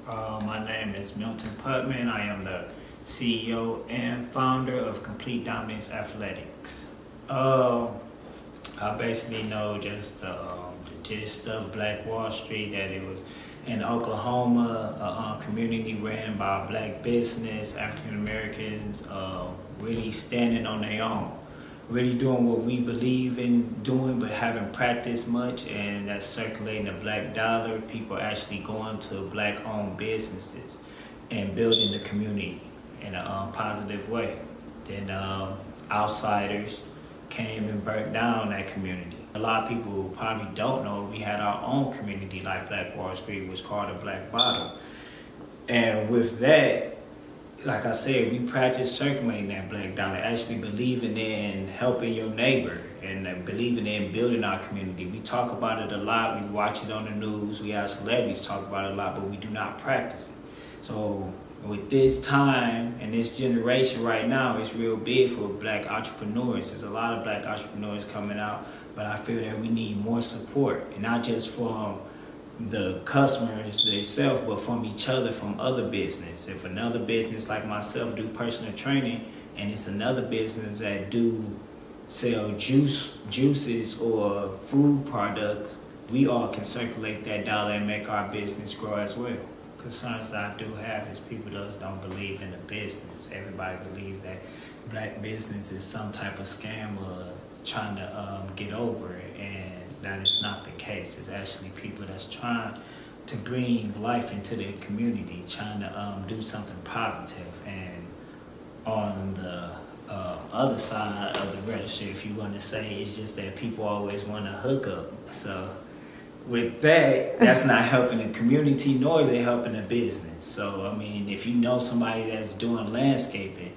My name is Milton. I am the CEO and founder of Complete Dominance Athletics. I basically know just the gist of Black Wall Street, that it was in Oklahoma, a community ran by Black business, African Americans, really standing on their own, really doing what we believe in doing but haven't practiced much, and that's circulating the Black dollar, people actually going to Black owned businesses and building the community in a positive way. Then outsiders came and burnt down that community. A lot of people probably don't know we had our own community like Black Wall Street, was called a Black Bottom. And with that, like I said, we practice circulating that Black dollar, actually believing in helping your neighbor and believing in building our community. We talk about it a lot, we watch it on the news, we have celebrities talk about it a lot, but we do not practice it. So with this time and this generation right now, it's real big for Black entrepreneurs. There's a lot of Black entrepreneurs coming out, but I feel that we need more support, and not just from the customers themselves, but from each other, from other business. If another business like myself do personal training, and it's another business that do sell juices or food products, we all can circulate that dollar and make our business grow as well. Concerns that I do have is people just don't believe in the business. Everybody believes that Black business is some type of scam or trying to get over it, and that is not the case. It's actually people that's trying to bring life into their community, trying to do something positive. And on the other side of the register, if you want to say, it's just that people always want to hook up. So with that, that's not helping the community, nor is it helping the business. So, I mean, if you know somebody that's doing landscaping,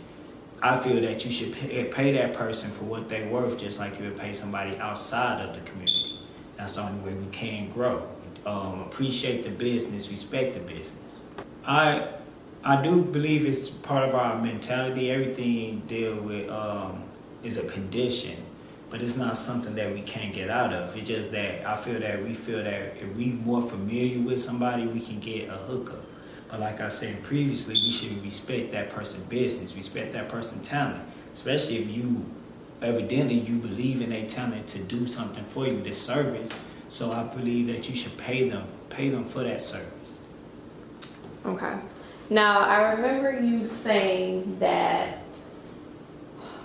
I feel that you should pay that person for what they're worth, just like you would pay somebody outside of the community. That's the only way we can grow. Appreciate the business, respect the business. I do believe it's part of our mentality. Everything deal with is a condition, but it's not something that we can't get out of. It's just that I feel that if we more familiar with somebody, we can get a hookup. But like I said previously, we should respect that person's business, respect that person's talent, especially if evidently you believe in their talent to do something for you, this service. So I believe that you should pay them for that service. Okay. Now, I remember you saying that,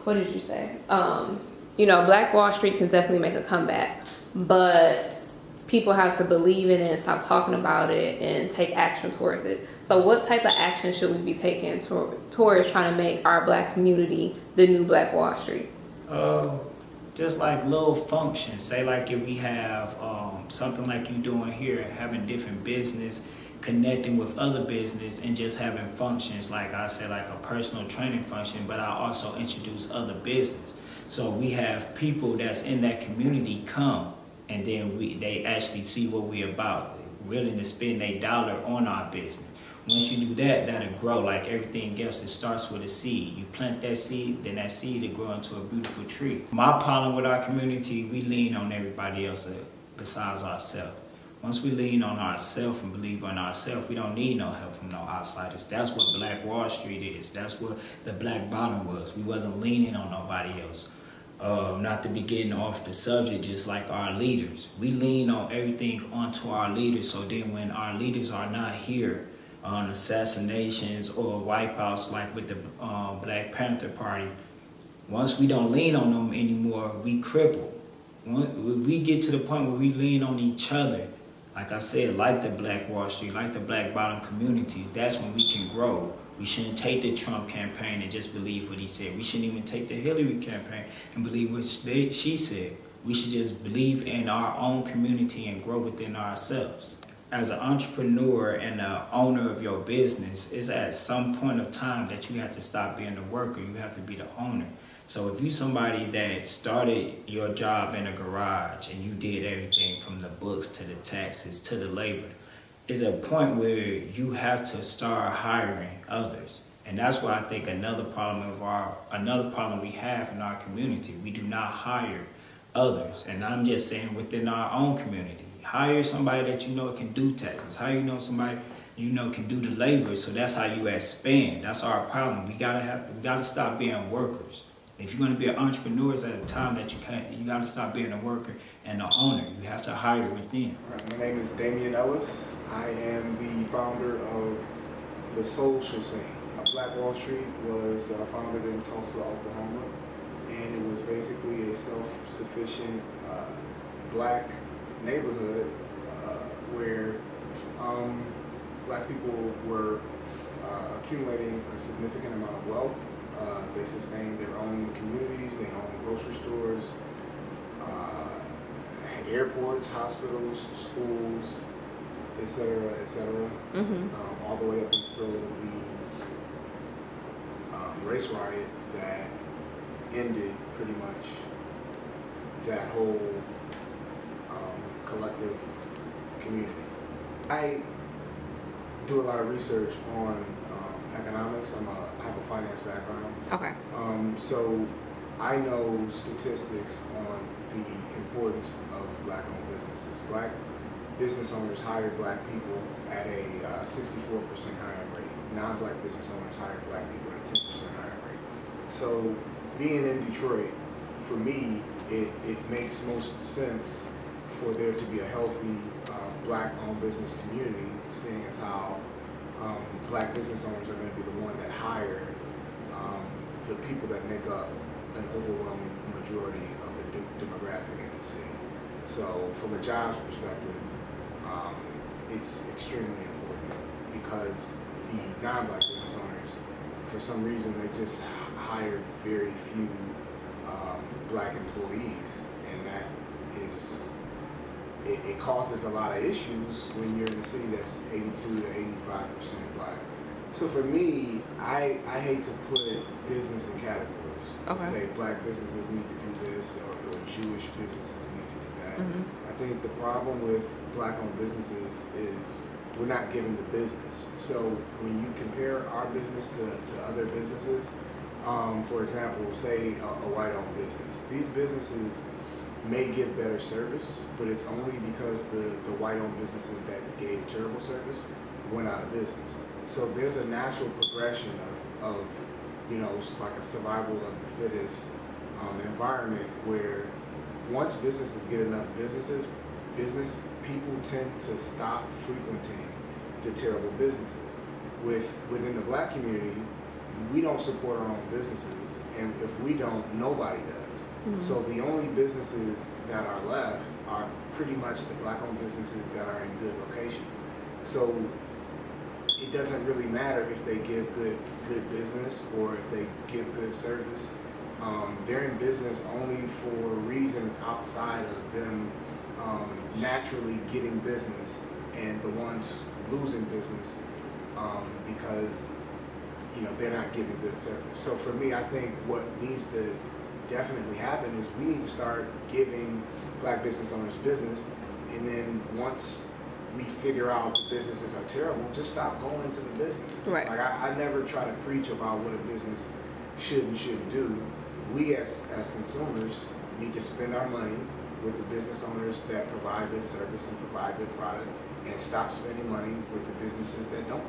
what did you say? Black Wall Street can definitely make a comeback, but people have to believe in it and stop talking about it and take action towards it. So what type of action should we be taking towards trying to make our Black community the new Black Wall Street? Just like little functions. Say like if we have something like you doing here, having different business, connecting with other business, and just having functions, like I said, like a personal training function, but I also introduce other business. So we have people that's in that community come, and then they actually see what we're about, willing to spend their dollar on our business. Once you do that, that'll grow like everything else. It starts with a seed. You plant that seed, then that seed will grow into a beautiful tree. My problem with our community, we lean on everybody else besides ourselves. Once we lean on ourselves and believe in ourselves, we don't need no help from no outsiders. That's what Black Wall Street is. That's what the Black Bottom was. We wasn't leaning on nobody else. Not to be getting off the subject, just like our leaders. We lean on everything onto our leaders, so then when our leaders are not here on assassinations or wipeouts like with the Black Panther Party, once we don't lean on them anymore, we cripple. When we get to the point where we lean on each other, like I said, like the Black Wall Street, like the Black Bottom communities, that's when we can grow. We shouldn't take the Trump campaign and just believe what he said. We shouldn't even take the Hillary campaign and believe what she said. We should just believe in our own community and grow within ourselves. As an entrepreneur and the owner of your business, it's at some point of time that you have to stop being the worker. You have to be the owner. So if you're somebody that started your job in a garage and you did everything from the books to the taxes to the labor, is a point where you have to start hiring others. And that's why I think another problem we have in our community, we do not hire others. And I'm just saying within our own community. Hire somebody that you know can do taxes. Hire somebody can do the labor. So that's how you expand. That's our problem. We gotta stop being workers. If you're gonna be an entrepreneur, at a time that you gotta stop being a worker and the owner. You have to hire within. Right, my name is Damion Ellis. I am the founder of the Social Scene. Black Wall Street was founded in Tulsa, Oklahoma, and it was basically a self-sufficient black neighborhood where black people were accumulating a significant amount of wealth. They sustained their own communities, their own grocery stores, airports, hospitals, schools, etc., etc., all the way up until the race riot that ended pretty much that whole collective community. I do a lot of research on economics. I have a finance background. Okay. So I know statistics on the importance of black-owned businesses. Black business owners hire black people at a 64% hiring rate. Non-black business owners hire black people at a 10% hiring rate. So being in Detroit, for me, it makes most sense for there to be a healthy black-owned business community, seeing as how black business owners are going to be the one that hire the people that make up an overwhelming majority of the demographic in the city. So from a jobs perspective, it's extremely important because the non-black business owners, for some reason, they just hire very few black employees, and that is, it causes a lot of issues when you're in a city that's 82 to 85% black. So for me, I hate to put business in categories. To say black businesses need to do this or Jewish businesses need to do that. I think the problem with black-owned businesses is we're not given the business. So when you compare our business to other businesses, for example, say a white-owned business, these businesses may give better service, but it's only because the white-owned businesses that gave terrible service went out of business. So there's a natural progression of like a survival of the fittest environment where once businesses get enough business people tend to stop frequenting the terrible businesses. Within the black community, we don't support our own businesses, and if we don't, nobody does. So the only businesses that are left are pretty much the black-owned businesses that are in good locations. So it doesn't really matter if they give good business or if they give good service. They're in business only for reasons outside of them naturally getting business, and the ones losing business because they're not giving good service. So for me, I think what needs to definitely happen is we need to start giving black business owners business, and then once we figure out the businesses are terrible, just stop going into the business. Right. Like I never try to preach about what a business should and shouldn't do. We as consumers need to spend our money with the business owners that provide good service and provide good product, and stop spending money with the businesses that don't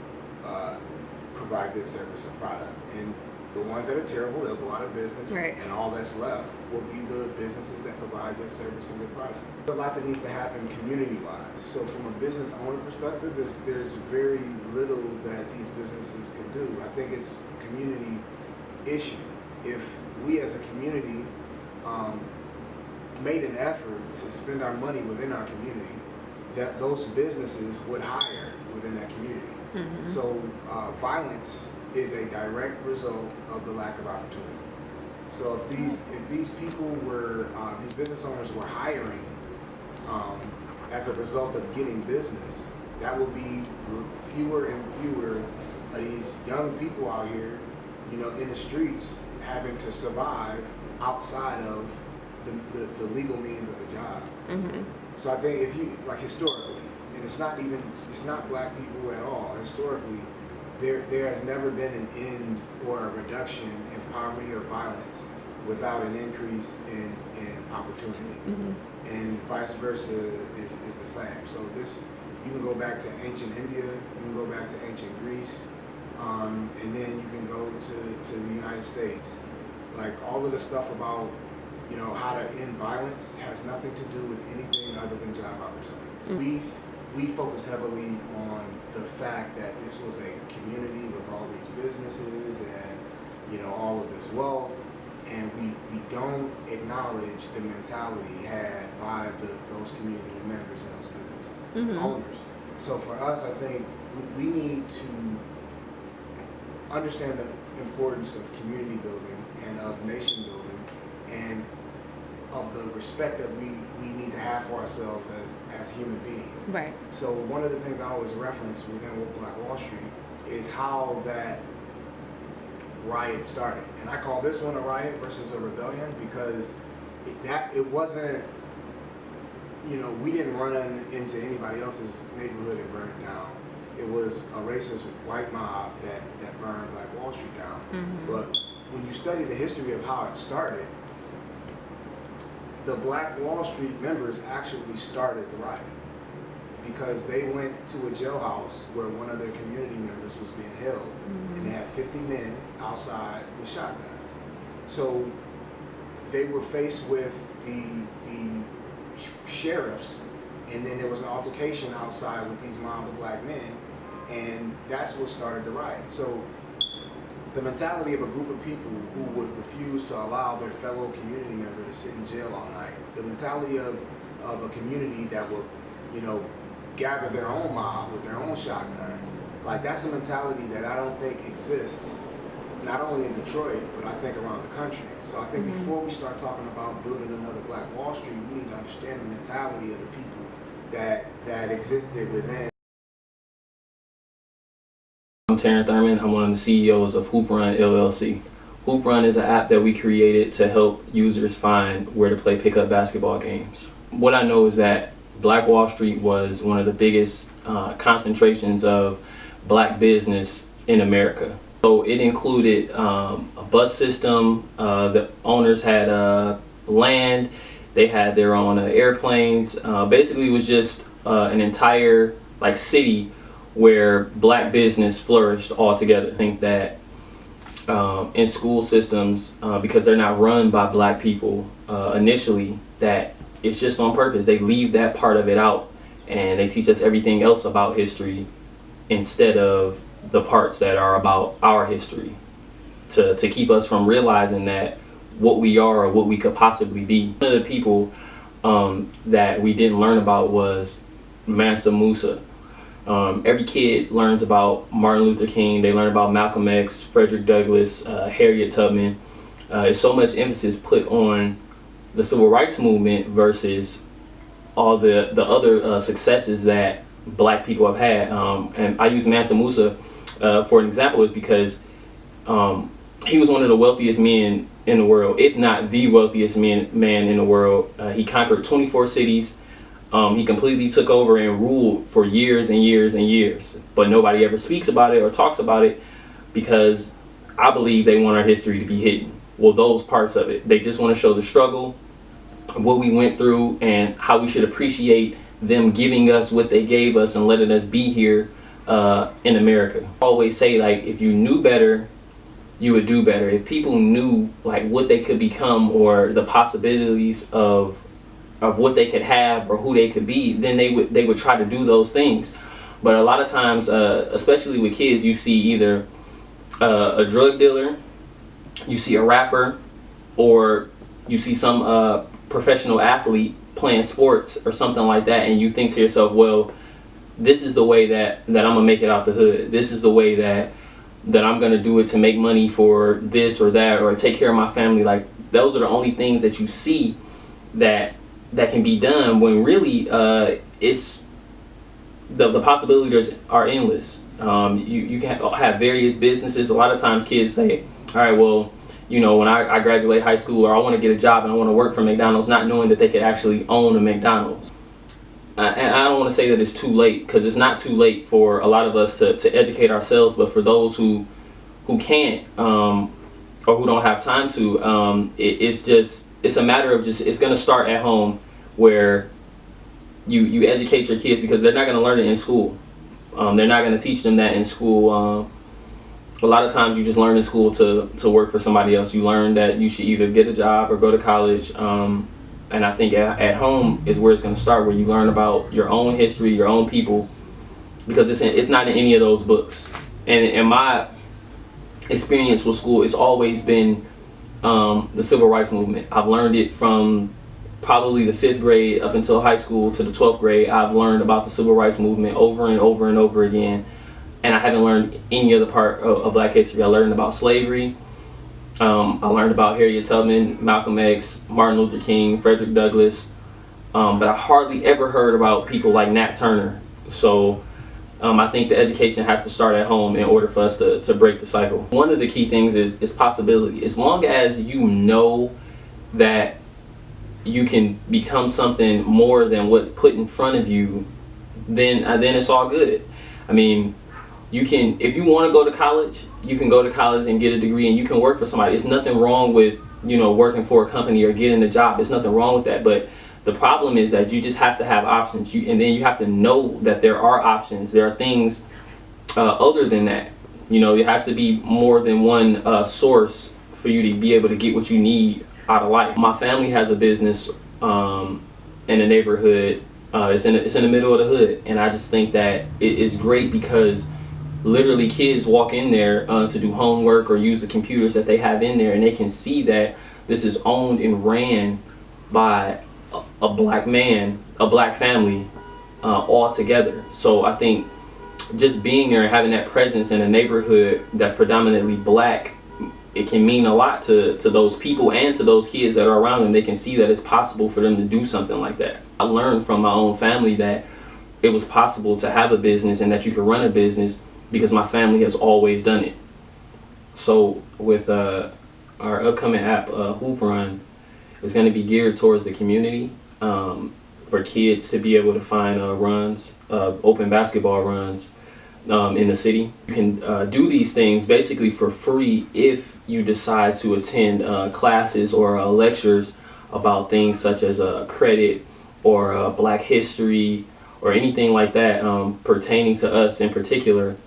provide good service or product. And the ones that are terrible, they'll go out of business, right. And all that's left will be the businesses that provide good service and good product. There's a lot that needs to happen community-wise. So from a business owner perspective, there's very little that these businesses can do. I think it's a community issue. If we as a community made an effort to spend our money within our community, that those businesses would hire within that community. So violence is a direct result of the lack of opportunity. So if these people were these business owners were hiring as a result of getting business, that would be fewer and fewer of these young people out here, in the streets having to survive outside of the legal means of a job. So I think if you historically, and it's not black people at all. Historically, there has never been an end or a reduction in poverty or violence without an increase in opportunity. And vice versa is the same. So this, you can go back to ancient India, you can go back to ancient Greece, and then you can go to the United States. Like all of the stuff about, you know, how to end violence has nothing to do with anything other than job opportunity. We focus heavily on the fact that this was a community with all these businesses and, you know, all of this wealth, and we don't acknowledge the mentality had by those community members and those business owners. So for us, I think we need to understand the importance of community building and of nation building and of the respect that we need to have for ourselves as human beings. Right. So one of the things I always reference within Black Wall Street is how that riot started. And I call this one a riot versus a rebellion because it wasn't, you know, we didn't run into anybody else's neighborhood and burn it down. It was a racist white mob that burned Black Wall Street down. But when you study the history of how it started, the Black Wall Street members actually started the riot because they went to a jailhouse where one of their community members was being held, and they had 50 men outside with shotguns. So they were faced with the sheriffs, and then there was an altercation outside with these mob of black men, and that's what started the riot. So the mentality of a group of people who would refuse to allow their fellow community member to sit in jail all night, the mentality of a community that would, you know, gather their own mob with their own shotguns, like that's a mentality that I don't think exists, not only in Detroit, but I think around the country. So I think before we start talking about building another Black Wall Street, we need to understand the mentality of the people that existed within. I'm Terin Thurman. I'm one of the CEOs of Hoop Run LLC. Hoop Run is an app that we created to help users find where to play pickup basketball games. What I know is that Black Wall Street was one of the biggest concentrations of black business in America. So it included a bus system, the owners had land, they had their own airplanes. Basically it was just an entire like city where black business flourished all together. I think that in school systems, because they're not run by black people initially, that it's just on purpose. They leave that part of it out and they teach us everything else about history instead of the parts that are about our history, to keep us from realizing that what we are or what we could possibly be. One of the people that we didn't learn about was Mansa Musa. Every kid learns about Martin Luther King, they learn about Malcolm X, Frederick Douglass, Harriet Tubman. There's so much emphasis put on the civil rights movement versus all the other successes that black people have had. And I use Mansa Musa for an example is because he was one of the wealthiest men in the world, if not the wealthiest man in the world. He conquered 24 cities. He completely took over and ruled for years and years and years, but nobody ever speaks about it or talks about it because I believe they want our history to be hidden. Well, those parts of it, they just want to show the struggle, what we went through, and how we should appreciate them giving us what they gave us and letting us be here in America. I always say, like, if you knew better, you would do better. If people knew like what they could become or the possibilities of what they could have or who they could be, then they would try to do those things. But a lot of times, especially with kids, you see either a drug dealer, you see a rapper, or you see some professional athlete playing sports or something like that, and you think to yourself, well, this is the way that I'm gonna make it out the hood. This is the way that I'm gonna do it to make money for this or that, or take care of my family. Like, those are the only things that you see that can be done, when really it's the possibilities are endless. You can have various businesses. A lot of times kids say, all right, well, you know, when I graduate high school, or I want to get a job and I want to work for McDonald's, not knowing that they could actually own a McDonald's. And I don't want to say that it's too late, because it's not too late for a lot of us to educate ourselves, but for those who can't, or who don't have time to. It's a matter of just, it's going to start at home, where you educate your kids, because they're not going to learn it in school. They're not going to teach them that in school. A lot of times you just learn in school to work for somebody else. You learn that you should either get a job or go to college. And I think at home is where it's going to start, where you learn about your own history, your own people, because it's not in any of those books. And in my experience with school, it's always been the civil rights movement. I've learned it from probably the 5th grade up until high school to the 12th grade. I've learned about the civil rights movement over and over and over again. And I haven't learned any other part of Black history. I learned about slavery. I learned about Harriet Tubman, Malcolm X, Martin Luther King, Frederick Douglass. But I hardly ever heard about people like Nat Turner. So I think the education has to start at home in order for us to break the cycle. One of the key things is possibility. As long as you know that you can become something more than what's put in front of you, then it's all good. I mean, you can, if you want to go to college, you can go to college and get a degree, and you can work for somebody. It's nothing wrong with, working for a company or getting a job. There's nothing wrong with that. But the problem is that you just have to have options. And then you have to know that there are options. There are things other than that. It has to be more than one source for you to be able to get what you need out of life. My family has a business in the neighborhood. It's in the middle of the hood, and I just think that it is great because literally kids walk in there to do homework or use the computers that they have in there, and they can see that this is owned and ran by a black man, a black family, all together. So I think just being there and having that presence in a neighborhood that's predominantly black, it can mean a lot to those people and to those kids that are around them. They can see that it's possible for them to do something like that. I learned from my own family that it was possible to have a business and that you could run a business because my family has always done it. So with our upcoming app, Hoop Run, is going to be geared towards the community, for kids to be able to find runs, open basketball runs in the city. You can do these things basically for free if you decide to attend classes or lectures about things such as credit or Black history or anything like that pertaining to us in particular.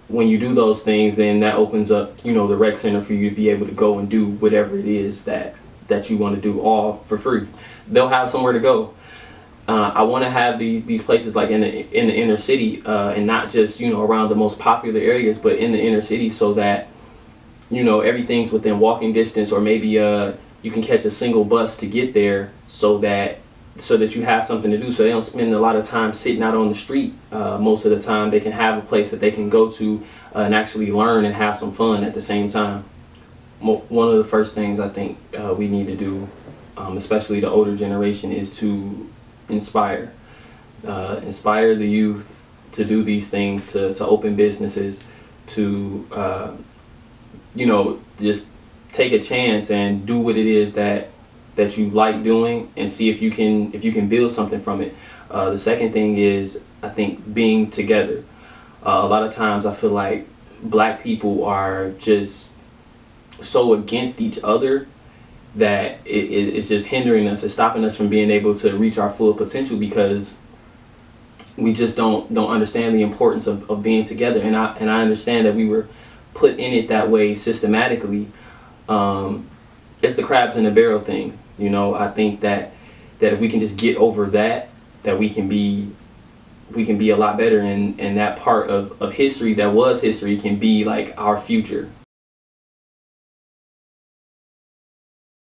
When you do those things, then that opens up, the rec center for you to be able to go and do whatever it is that you want to do, all for free. They'll have somewhere to go. I want to have these places like in the inner city, and not just around the most popular areas, but in the inner city, so that everything's within walking distance, or maybe you can catch a single bus to get there, so that you have something to do, so they don't spend a lot of time sitting out on the street. Most of the time they can have a place that they can go to and actually learn and have some fun at the same time. One of the first things I think we need to do, especially the older generation, is to inspire the youth to do these things, to open businesses, to just take a chance and do what it is that you like doing, and see if you can build something from it. The second thing is, I think, being together. A lot of times I feel like Black people are just so against each other that it's just hindering us. It's stopping us from being able to reach our full potential, because we just don't understand the importance of being together. And I understand that we were put in it that way systematically. It's the crabs in the barrel thing. I think that if we can just get over that we can be a lot better, and that part of history that was history can be like our future.